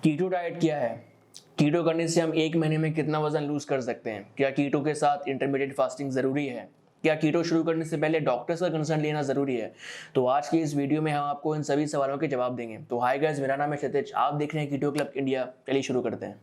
Keto diet क्या है? कीटो करने से हम 1 महीने में कितना वजन लूज कर सकते हैं? क्या कीटो के साथ इंटरमीडिएट फास्टिंग ज़रूरी है? क्या कीटो शुरू करने से पहले डॉक्टर का कंसल्ट लेना ज़रूरी है? तो आज की इस वीडियो में हम आपको इन सभी सवालों के जवाब देंगे। तो हाय गाइस, मेरा नाम है क्षितिज, आप देख रहे हैं कीटो क्लब इंडिया। चलिए शुरू करते हैं।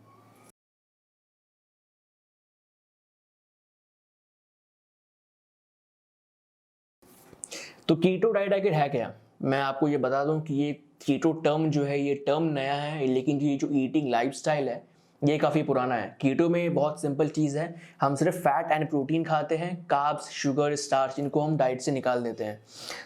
तो कीटो डाइट आखिर है क्या? मैं आपको ये बता दूं कि ये कीटो टर्म जो है, ये टर्म नया है, लेकिन ये जो ईटिंग लाइफस्टाइल है ये काफ़ी पुराना है। कीटो में बहुत सिंपल चीज़ है, हम सिर्फ फैट एंड प्रोटीन खाते हैं, कार्ब्स, शुगर, स्टार्च इनको हम डाइट से निकाल देते हैं।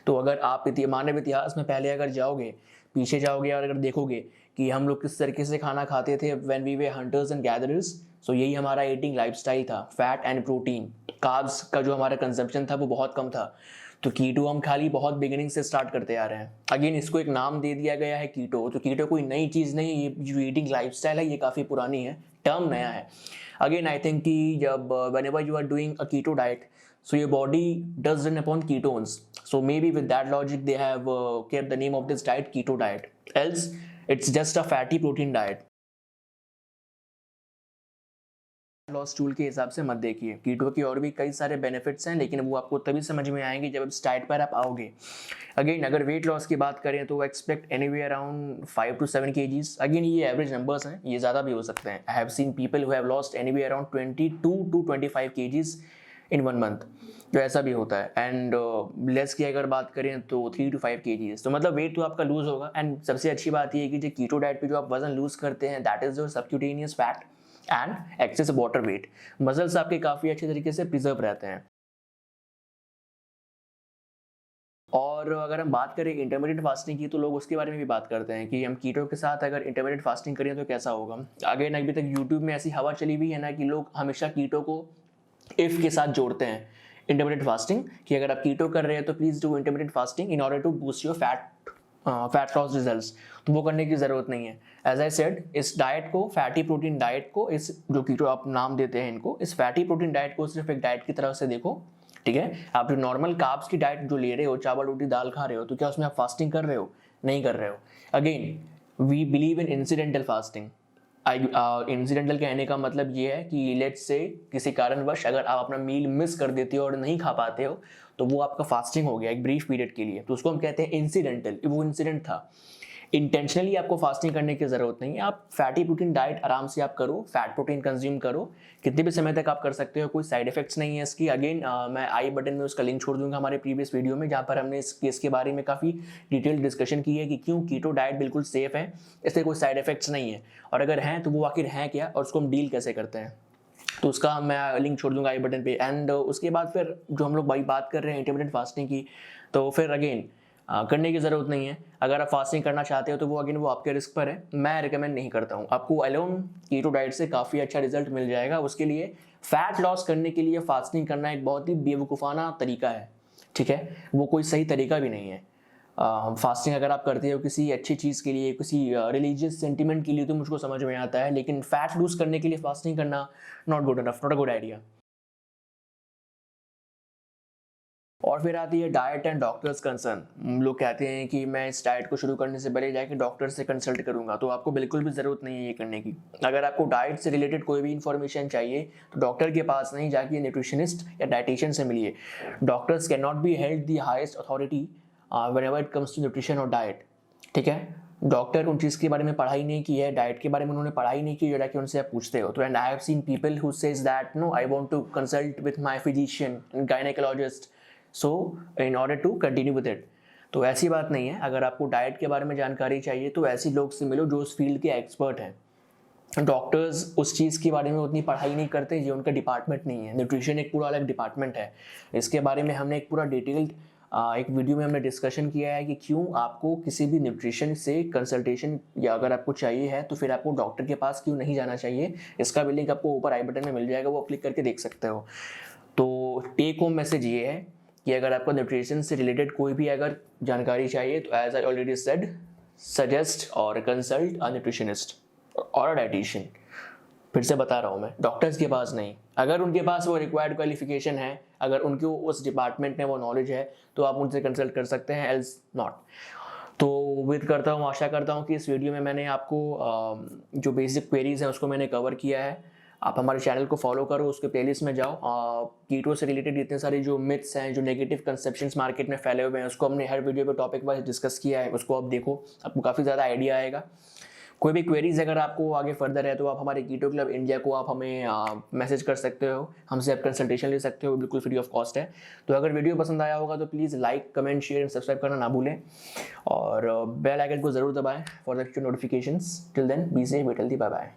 तो अगर आप मानव इतिहास में पहले अगर जाओगे, पीछे जाओगे और अगर देखोगे कि हम लोग किस तरीके से खाना खाते थे when we were hunters and gatherers, so यही हमारा ईटिंग लाइफस्टाइल था। फैट एंड प्रोटीन, कार्ब्स का जो हमारा कंजप्शन था वो बहुत कम था। तो कीटो हम खाली बहुत बिगिनिंग से स्टार्ट करते आ रहे हैं। अगेन इसको एक नाम दे दिया गया है कीटो। तो कीटो कोई नई चीज़ नहीं है, ये जो ईटिंग लाइफस्टाइल है ये काफ़ी पुरानी है, टर्म नया है। अगेन आई थिंक कि जब whenever you are doing a keto diet, so your body does run upon ketones, so maybe with that logic they have kept the name of this diet keto diet, else it's just a fatty protein diet. Loss tool के हिसाब से मत देखिए, कीटो के और भी कई सारे बेनिफिट्स हैं, लेकिन वो आपको तभी समझ में आएंगे जब इस डाइट पर आप आओगे। अगेन अगर वेट लॉस की बात करें तो expect anyway around 5 to 7 kgs। Again ये एवरेज नंबर्स हैं, ये ज़्यादा भी हो सकते हैं। आई have seen people who have lost anyway around 22 to 25 kgs in 1 month, तो ऐसा भी होता है। एंड लेस की अगर बात करें तो 3 to 5 kgs, तो मतलब वेट तो आपका लूज होगा। एंड सबसे अच्छी बात ये है कि जो कीटो डाइट पे जो आप वजन लूज करते हैं, that is your subcutaneous fat and excess water weight. Muscles आपके काफ़ी अच्छे तरीके से प्रिजर्व रहते हैं। और अगर हम बात करें इंटरमीडिएट फास्टिंग की, तो लोग उसके बारे में भी बात करते हैं कि हम कीटो के साथ अगर इंटरमीडिएट फास्टिंग करें तो कैसा होगा। आगे अभी तक यूट्यूब में ऐसी हवा चली हुई है ना कि लोग हमेशा कीटो को इफ के साथ जोड़ते हैं इंटरमीडिएट फास्टिंग, कि अगर आप कीटो कर रहे हैं तो please do intermediate fasting in order to boost your fat loss results. तो वो करने की ज़रूरत नहीं है। एज आई सेड, इस डाइट को, फैटी प्रोटीन डाइट को, इस जो कीटो आप नाम देते हैं इनको, इस फैटी प्रोटीन डाइट को सिर्फ एक डाइट की तरह से देखो। ठीक है, आप जो नॉर्मल कार्ब्स की डाइट जो ले रहे हो, चावल रोटी दाल खा रहे हो, तो क्या उसमें आप फास्टिंग कर रहे हो? नहीं कर रहे हो। Again we believe in incidental fasting. Incidental कहने का मतलब ये है कि लेट्स से किसी कारणवश अगर आप अपना मील मिस कर देते हो और नहीं खा पाते हो, तो वो आपका फास्टिंग हो गया एक ब्रीफ पीरियड के लिए, तो उसको हम कहते हैं इंसिडेंटल। वो इंसिडेंट था, इंटेंशनली आपको फास्टिंग करने की ज़रूरत नहीं है। आप फैटी प्रोटीन डाइट आराम से आप करो, फैट प्रोटीन कंज्यूम करो, कितने भी समय तक आप कर सकते हो, कोई साइड इफेक्ट्स नहीं है इसकी। अगेन मैं आई बटन में उसका लिंक छोड़ दूंगा हमारे प्रीवियस वीडियो में, जहाँ पर हमने इस केस के बारे में काफ़ी डिटेल डिस्कशन की है कि क्यों कीटो डाइट बिल्कुल सेफ है, इससे कोई साइड इफेक्ट्स नहीं है, और अगर हैं तो वो आखिर हैं क्या और उसको हम डील कैसे करते हैं। तो उसका मैं लिंक छोड़ दूंगा आई बटन पे। एंड उसके बाद फिर जो हम लोग भाई बात कर रहे हैं इंटरमिटेंट फास्टिंग की, तो फिर अगेन करने की ज़रूरत नहीं है। अगर आप फास्टिंग करना चाहते हो तो वो अगेन वो आपके रिस्क पर है, मैं रिकमेंड नहीं करता हूँ। आपको अलोन कीटो डाइट से काफ़ी अच्छा रिजल्ट मिल जाएगा। उसके लिए फैट लॉस करने के लिए फास्टिंग करना एक बहुत ही बेवकूफ़ाना तरीका है। ठीक है, वो कोई सही तरीका भी नहीं है। फास्टिंग अगर आप करते हो किसी अच्छी चीज़ के लिए, किसी रिलीजियस सेंटिमेंट के लिए, तो मुझको समझ में आता है, लेकिन फैट लूज करने के लिए फास्टिंग करना not good enough, not a good idea. और फिर आती है डाइट एंड डॉक्टर्स कंसर्न। लोग कहते हैं कि मैं इस डाइट को शुरू करने से पहले जाके डॉक्टर से कंसल्ट करूंगा, तो आपको बिल्कुल भी ज़रूरत नहीं है ये करने की। अगर आपको डाइट से रिलेटेड कोई भी इन्फॉर्मेशन चाहिए तो डॉक्टर के पास नहीं जाके न्यूट्रिशनिस्ट या डाइटिशियन से मिलिए। Doctors can not be held the highest authority whenever it comes to nutrition और डाइट। ठीक है, डॉक्टर उन चीज़ के बारे में पढ़ाई नहीं की है, डाइट के बारे में उन्होंने पढ़ाई नहीं की, जो जाके उनसे आप पूछते हो। तो and I have seen people who says that no, I want to consult with my physician and gynaecologist, so in order to continue with it. तो ऐसी बात नहीं है। अगर आपको डाइट के बारे में जानकारी चाहिए तो ऐसे लोग से मिलो जो उस फील्ड के एक्सपर्ट हैं। डॉक्टर्स उस चीज़ के बारे में उतनी पढ़ाई नहीं करते, ये उनका डिपार्टमेंट नहीं है। न्यूट्रिशन एक पूरा अलग डिपार्टमेंट है। इसके बारे में हमने एक पूरा डिटेल्ड एक वीडियो में हमने डिस्कशन किया है कि क्यों आपको किसी भी न्यूट्रिशन से कंसल्टेशन या अगर आपको चाहिए है तो फिर आपको डॉक्टर के पास क्यों नहीं जाना चाहिए। इसका भी लिंक आपको ऊपर आई बटन में मिल जाएगा, वो क्लिक करके देख सकते हो। तो टेक होम मैसेज ये है कि अगर आपको न्यूट्रिशन से रिलेटेड कोई भी अगर जानकारी चाहिए तो as I already said, suggest और कंसल्ट अ न्यूट्रिशनिस्ट और अ डाइटिशियन। फिर से बता रहा हूँ मैं, डॉक्टर्स के पास नहीं। अगर उनके पास वो रिक्वायर्ड क्वालिफिकेशन है, अगर उनको उस डिपार्टमेंट में वो नॉलेज है, तो आप उनसे कंसल्ट कर सकते हैं, एल्स नॉट। तो उम्मीद करता हूँ, आशा करता हूँ कि इस वीडियो में मैंने आपको जो बेसिक क्वेरीज हैं उसको मैंने कवर किया है। आप हमारे चैनल को फॉलो करो, उसके प्लेलिस्ट में जाओ। कीटो से रिलेटेड इतने सारे जो मिथ्स हैं, जो नेगेटिव कंसेप्शंस मार्केट में फैले हुए हैं, उसको हमने हर वीडियो पे टॉपिक वाइज डिस्कस किया है। उसको आप देखो, आपको काफ़ी ज़्यादा आइडिया आएगा। कोई भी क्वेरीज अगर आपको आगे फर्दर है तो आप हमारे कीटो क्लब इंडिया को आप हमें मैसेज कर सकते हो, हमसे आप कंसल्टेशन ले सकते हो, बिल्कुल फ्री ऑफ कॉस्ट है। तो अगर वीडियो पसंद आया होगा तो please like, comment, share and subscribe करना ना भूलें, और बेल आइकन को ज़रूर दबाएं for the notifications. Till then be safe, healthy, bye bye.